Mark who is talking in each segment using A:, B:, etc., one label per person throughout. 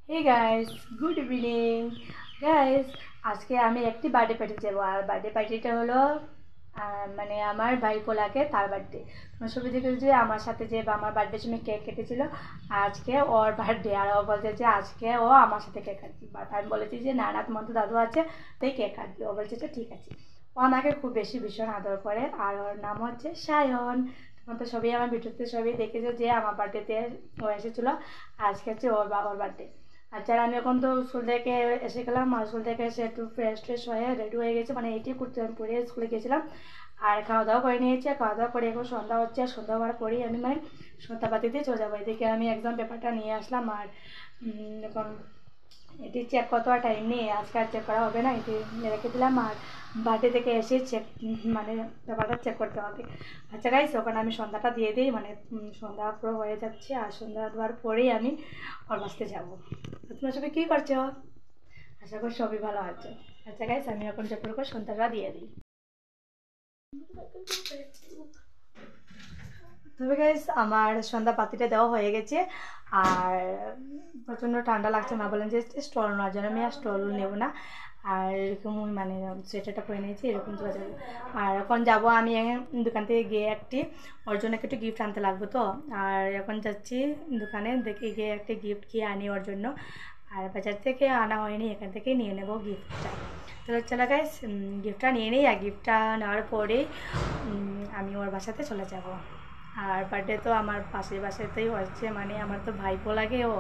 A: হে guys, good evening guys. আজকে আমি একটি বার্থডে পার্টি যাবো, আর বার্থডে পার্টিটা হলো মানে আমার ভাই পোলাকে তার বার্থডে। তোমার ছবি দেখে যে আমার সাথে যে আমার বার্থডে সময় কেক কেটেছিল, আজকে ওর বার্থডে। আর ও বলছে যে আজকে ও আমার সাথে কেক কাটবে, বাট আমি বলেছি যে না না, তোমার তো দাদু আছে, তাই কেক কাটবে। ও বলছে যে ঠিক আছে। ও আমাকে খুব বেশি ভীষণ আদর করে, আর ওর নাম হচ্ছে সায়ন। তোমার তো সবই আমার ভিডিওতে সবই দেখেছো যে আমার বার্থডেতে ও এসেছিলো। আজকে হচ্ছে ওর বাবার বার্থডে। আচ্ছা, আমি এখন তো স্কুল থেকে এসে গেলাম, আর স্কুল থেকে এসে একটু ফ্রেশ ট্রেশ হয়ে রেডি হয়ে গেছে, মানে এটি করতে আমি পরে স্কুলে গেছিলাম। আর খাওয়া দাওয়া করে নিয়েছি, খাওয়া দাওয়া করে এখন সন্ধ্যা হচ্ছে। সন্ধ্যা হওয়ার পরেই আমি মানে সন্ধ্যাবাতি দিয়ে চলে যাবো। এদিকে আমি একদম পেপারটা নিয়ে আসলাম, আর এখন এটি চেক কত টাইম নেই, আজকে আর চেক করা হবে না, এটি রেখে দিলাম। আর বাড়ি থেকে এসে চেক মানে ব্যাপারটা চেক করতে হবে। আচ্ছা গাইস, ওখানে আমি সন্ধ্যাটা দিয়ে দিই, মানে সন্ধ্যা পুরো হয়ে যাচ্ছে, আর সন্ধ্যা দেওয়ার পরেই আমি ওর বাসতে যাবো। তোমার সবাই কী করছো? আশা করি সবই ভালো আছে। আচ্ছা গাইস, আমি এখন চেক করে সন্ধ্যাটা দিয়ে দিই। তবে গাইস, আমার সন্ধ্যা পাতিটা দেওয়া হয়ে গেছে, আর প্রচণ্ড ঠান্ডা লাগছে। মা বলেন যে স্টল নেওয়ার জন্য, আমি আর স্টল নেব না, আর এরকম মানে সোয়েটারটা পরে নিয়েছি, এরকম চলে যাবো। আর এখন যাব আমি দোকান থেকে গিয়ে ওর জন্য একটু গিফট আনতে লাগবে তো। আর এখন যাচ্ছি দোকানে, দেখে গিয়ে একটা গিফট কি আনি ওর জন্য। আর বাজার থেকে আনা হয়নি, এখান থেকেই নিয়ে নেবো গিফটটা। তো চলো গাইস, গিফটটা নিয়ে নিই, আর গিফটটা নেওয়ার পরেই আমি ওর বাসাতে চলে যাব। আর বার্থডে তো আমার পাশের বাসাতেই হচ্ছে, মানে আমার তো ভাইপো লাগে ও,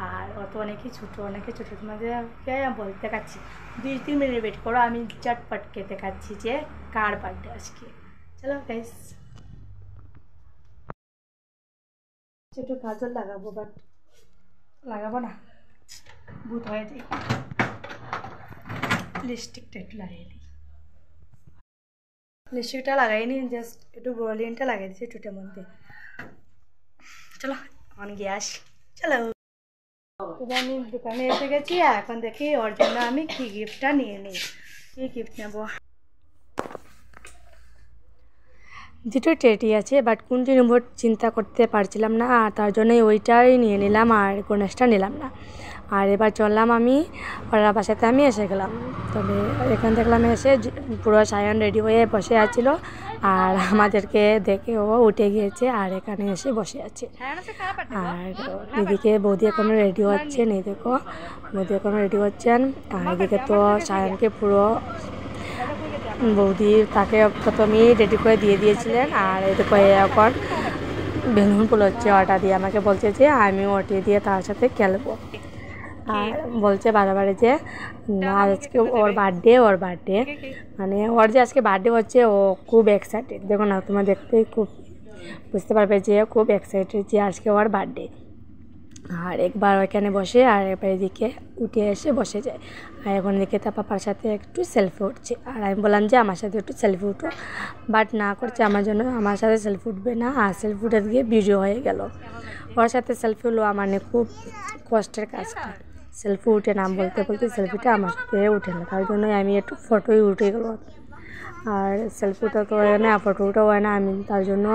A: আর ও তো অনেকই ছোটো। তোমাদেরকে বলতে দেখাচ্ছি, 2-3 মিনিট ওয়েট করো, আমি চটপটকে দেখাচ্ছি যে কার বার্থডে আজকে। চলো গাইস, একটু কাজল লাগাবো, বাট লাগাবো না, ভূত হয়ে যায়। লিপস্টিকটা একটু লাগিয়ে দিই। লিপস্টিকটা লাগাইনি, জাস্ট একটু ব্রলিনটা লাগিয়ে দিচ্ছি টুটের মধ্যে। চলো এখন গিয়ে আসি, চলো। তবে আমি দোকানে এসে গেছি, এখন দেখি ওর জন্য আমি কি গিফটটা নিয়ে নিই। কী গিফট নেবো? দুটো টেডি আছে, বাট কোনটি নেব চিন্তা করতে পারছিলাম না, আর তার জন্যই ওইটাই নিয়ে নিলাম, আর গণেশটা নিলাম না। আর এবার চললাম আমি ওরা বাসাতে, আমি এসে গেলাম। তবে এখান দেখলাম এসে পুরো সায়ন রেডি হয়ে বসে আছিল, আর আমাদেরকে দেখে ও উঠে গিয়েছে, আর এখানে এসে বসে আছে। আর এদিকে বৌদি এখনো রেডি হচ্ছেন, এই দেখো বৌদি এখনো রেডি হচ্ছেন। আর এদিকে তো সায়নকে পুরো বৌদি তাকে প্রথমেই রেডি করে দিয়ে দিয়েছিলেন, আর এদিকে এখন বেলুন ফুলোচ্ছে ওটা দিয়ে, আমাকে বলছে যে আমি ওটি দিয়ে তার সাথে খেলবো। আর বলছে বারে যে আজকে ওর বার্থডে মানে ওর যে আজকে বার্থডে হচ্ছে, ও খুব এক্সাইটেড। দেখো না, তোমার দেখতেই খুব বুঝতে পারবে যে খুব এক্সাইটেড যে আজকে ওর বার্থডে। আর একবার ওইখানে বসে, আর এবার এদিকে উঠে এসে বসে যায়। আর এখন এদিকে তার পাপার সাথে একটু সেলফি উঠছে, আর আমি বললাম যে আমার সাথে একটু সেলফি উঠো, বাট না করছে আমার জন্য, আমার সাথে সেলফি উঠবে না। আর সেলফি উঠে গিয়ে ভিডিও হয়ে গেল। ওর সাথে সেলফি হলো মানে খুব কষ্টের কাজটা, সেলফি উঠে না বলতে সেলফিটা আমার সাথে উঠে না, তার জন্যই আমি একটু ফটোই উঠে গেলো। আর সেলফিটা তো হয় না, ফটোটাও হয় না, আমি তার জন্য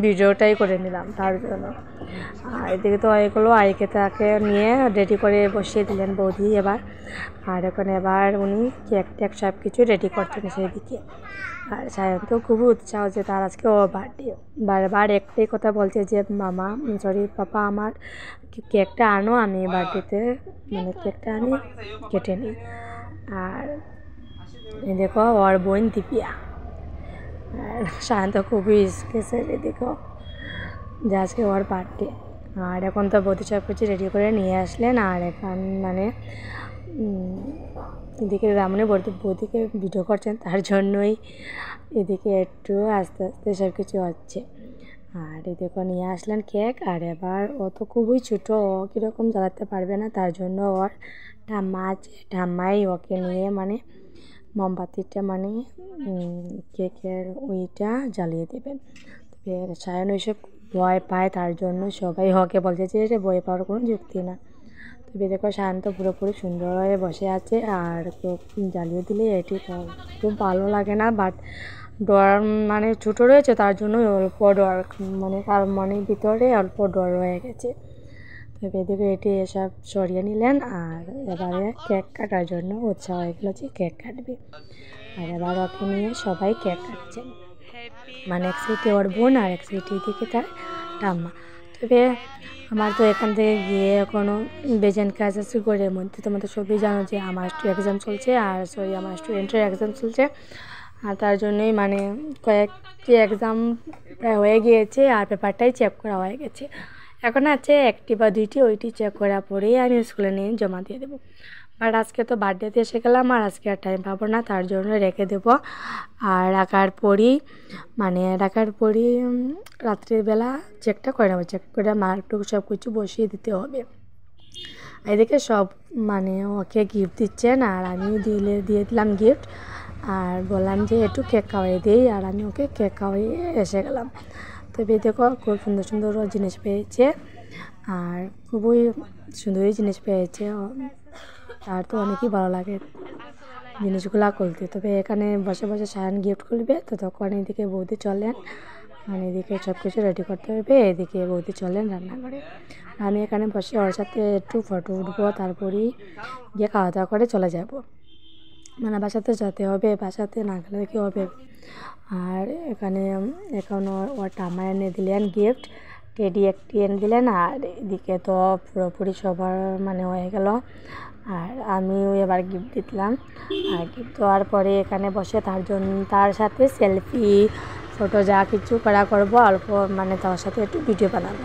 A: ভিডিওটাই করে নিলাম তার জন্য। আর এদিকে তো এগুলো আইকে তাকে নিয়ে রেডি করে বসিয়ে দিলেন বৌদি এবার। আর এখন এবার উনি কেক টেক সব কিছু রেডি করছেন সেদিকে। আর সায়ন তো খুবই উৎসাহ যে তার আজকে ও বার্থডে, বারবার একটাই কথা বলছে যে মামা পাপা আমার কেকটা আনো, আমি বার্থডেতে মানে কেকটা আমি কেটে নিই। আর দেখো ওর বোন দীপিয়া, আর সায়ন তো খুবই স্পেশাল, দেখো যে আজকে ওর বার্থডে। আর এখন তো বৌদি সব কিছু রেডি করে নিয়ে আসলেন, আর এখন মানে এদিকে রামনে বৌদিকে ভিডিও করছেন, তার জন্যই এদিকে একটু আস্তে আস্তে সব কিছু হচ্ছে। আর এদিকে নিয়ে আসলেন কেক, আর এবার ও তো খুবই ছোটো, ও কীরকম জ্বালাতে পারবে না, তার জন্য ওর ঠাম্মাই ওকে নিয়ে মানে মোমবাতিটা মানে কেকের ওইটা জ্বালিয়ে দেবেন। তবে সায়ন ওইসব ভয় পায়, তার জন্য সবাই ওকে বলছে যে এটা ভয় পাওয়ার কোনো যুক্তি না। তবে দেখো সায়ন তো পুরোপুরি সুন্দর হয়ে বসে আছে, আর জ্বালিয়ে দিলে এটি খুব ভালো লাগে না, বাট ডর মানে ছোটো রয়েছে, তার জন্য অল্প ডর মানে তার মনের ভিতরে অল্প ডর রয়ে গেছে। তো এদিকে এটি এসব সরিয়ে নিলেন আর এবারে কেক কাটার জন্য উৎসাহ হয়ে গেল যে কেক কাটবে। আর এবার ওকে নিয়ে সবাই কেক কাটছেন, মানে এক সাইডে ওর বোন আর এক সাইডে দিকে তার ঠাম্মা। তবে আমার তো এখান থেকে গিয়ে এখনও বেজেন কাজ আছে ঘরের মধ্যে। তোমরা তো সবই জানো যে আমার এক্সাম চলছে, আর আমার স্টুডেন্টের এক্সাম চলছে, আর তার জন্যই মানে কয়েকটি এক্সাম প্রায় হয়ে গিয়েছে আর পেপারটাই চেক করা হয়ে গেছে। এখন আছে একটি বা দুইটি, ওইটি চেক করার পরেই আমি স্কুলে নিয়ে জমা দিয়ে দেবো। বাট আজকে তো বার্থডেতে এসে গেলাম আর আজকে আর টাইম পাবো না, তার জন্য রেখে দেবো। আর রাখার পরই রাত্রিবেলা চেকটা করে নেবো, চেক করে মার একটু সব কিছু বসিয়ে দিতে হবে। এদিকে সব মানে ওকে গিফট দিচ্ছেন আর আমি দিয়ে দিলাম গিফট, আর বললাম যে একটু কেক খাওয়াই দিই, আর আমি ওকে কেক খাওয়াই এসে গেলাম। তবে দেখো খুব সুন্দর সুন্দর জিনিস পেয়েছে, আর খুবই সুন্দরই জিনিস পেয়েছে, আর তো অনেকই ভালো লাগে জিনিসগুলো খুলতে। তবে এখানে বসে বসে সায়ন গিফট খুলবে, তো তখন এদিকে বৌদি চলেন, মানে এদিকে সব কিছু রেডি করতে হবে, এদিকে বৌদি চলেন রান্নাঘরে। আমি এখানে বসে ওর সাথে একটু ফটো উঠবো, তারপরেই গিয়ে খাওয়া দাওয়া করে চলে যাব। মানে বাসাতে যেতে হবে, বাসাতে না গেলে কী হবে। আর এখানে এখন ওর ঠাম্মা এনে দিলেন গিফট, টেডি একটি এনে দিলেন, আর এদিকে তো পুরোপুরি সবার মানে হয়ে গেল। আর আমিও এবার গিফট দিলাম, আর গিফট দেওয়ার পরে এখানে বসে তার সাথে সেলফি ফটো যা কিছু করবো অল্প, মানে তার সাথে একটু ভিডিও বানাবো।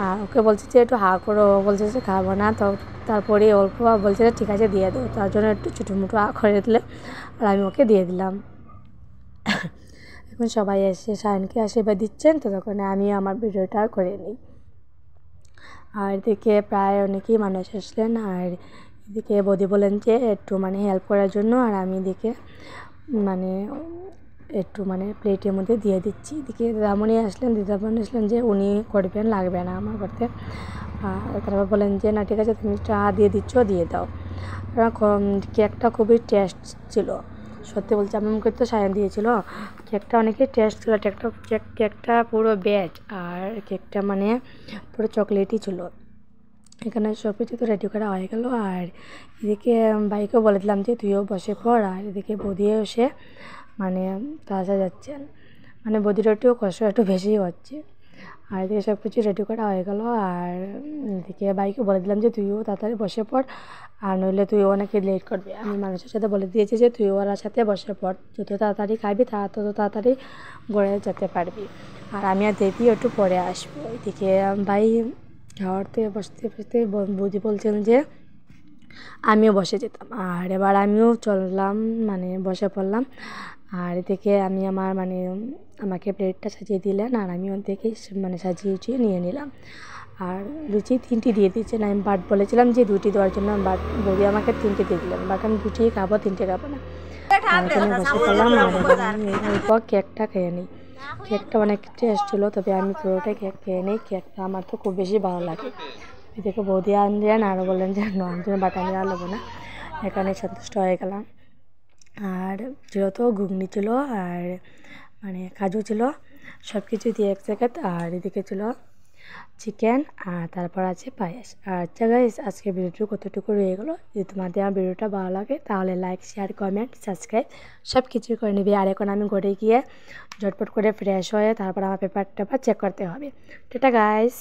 A: আর ওকে বলছে যে একটু করো, বলছে যে খাবো না, তো তারপরে অল্প বলছে যে ঠিক আছে দিয়ে দেবো, তার জন্য একটু ছোটো মোটো করে দিলে, আর আমি ওকে দিয়ে দিলাম। এখন সবাই এসে সায়নকে আশীর্বাদ দিচ্ছেন, তো তখন আমি আমার ভিডিওটা করে নিই। আর এদিকে প্রায় অনেকেই মানুষ আসলেন, আর এদিকে বৌদি বলেন যে একটু মানে হেল্প করার জন্য, আর আমি এদিকে মানে একটু মানে প্লেটের মধ্যে দিয়ে দিচ্ছি। এদিকে দিদামণি আসলেন যে উনি করবেন, লাগবে না আমার করতে। তারপর বলেন যে না ঠিক আছে তুমি চা দিয়ে দিচ্ছ, দিয়ে দাও। কেকটা খুবই টেস্ট ছিল, সত্যি বলছি। আমার মুখে তো সায়ন দিয়েছিল, কেকটা অনেকই টেস্ট ছিল। কেকটা পুরো ভেজ, আর কেকটা মানে পুরো চকলেটই ছিল। এখানে সব কিছু তো রেডি করা হয়ে গেল, আর এদিকে ভাইকেও বলে দিলাম যে তুইও বসে পড়, আর এদিকে বৌদিও এসে মানে তাজা যাচ্ছেন, মানে বৌদির একটু কষ্ট একটু বেশি হচ্ছে। আর এদিকে সব কিছু রেডি করা হয়ে গেল, আর এদিকে ভাইকে বলে দিলাম যে তুইও তাড়াতাড়ি বসে পড়, আর নইলে তুইও অনেকে লেট করবি। আমি মানুষের সাথে বলে দিয়েছি যে তুই ওর সাথে বসে পড়, যত তাড়াতাড়ি খাবি তত তাড়াতাড়ি গড়ে যেতে পারবি, আর আমি আর দেবী একটু পরে আসবো। এদিকে ভাই খাওয়াতে বসতে বৌদি বলছেন যে আমিও বসে যেতাম, আর এবার আমিও চললাম, মানে বসে পড়লাম। আর এদিকে আমি আমাকে প্লেটটা সাজিয়ে দিলেন, আর আমি ওর থেকে মানে সাজিয়ে নিয়ে নিলাম। আর লুচি 3টি দিয়ে দিয়েছেন, আমি বাট বলেছিলাম যে 2টি দেওয়ার জন্য, বাট বৌদি আমাকে 3টে দিয়ে দিলেন, বাট আমি 2টিই খাবো, 3টে খাবো না। এখানে বসে পড়লাম, আর কেকটা খেয়ে নিই। কেকটা অনেক টেস্ট ছিল, তবে আমি পুরোটাই কেক খেয়ে নিই, কেকটা আমার তো খুব বেশি ভালো লাগে। এদিকে বৌদি আনলেন, আরও বললেন যে নজনে বাটা আমি আর নেবো না। এখানে সন্তুষ্ট হয়ে গেলাম। আর ছিল তো ঘুগনি ছিল, আর মানে কাজু ছিল, সব কিছু দিয়ে এক জায়গায়। আর এদিকে ছিল চিকেন, আর তারপর আছে পায়েস। আর আচ্ছা গাইস, আজকে ভিডিওটা কতটুকু রয়ে গেলো। যদি তোমাদের আমার ভিডিওটা ভালো লাগে তাহলে লাইক, শেয়ার, কমেন্ট, সাবস্ক্রাইব সব কিছুই করে নেবে। আর এখন আমি ঘরে গিয়ে ঝটপট করে ফ্রেশ হয়ে তারপর আমার পেপারটা চেক করতে হবে। Tata guys.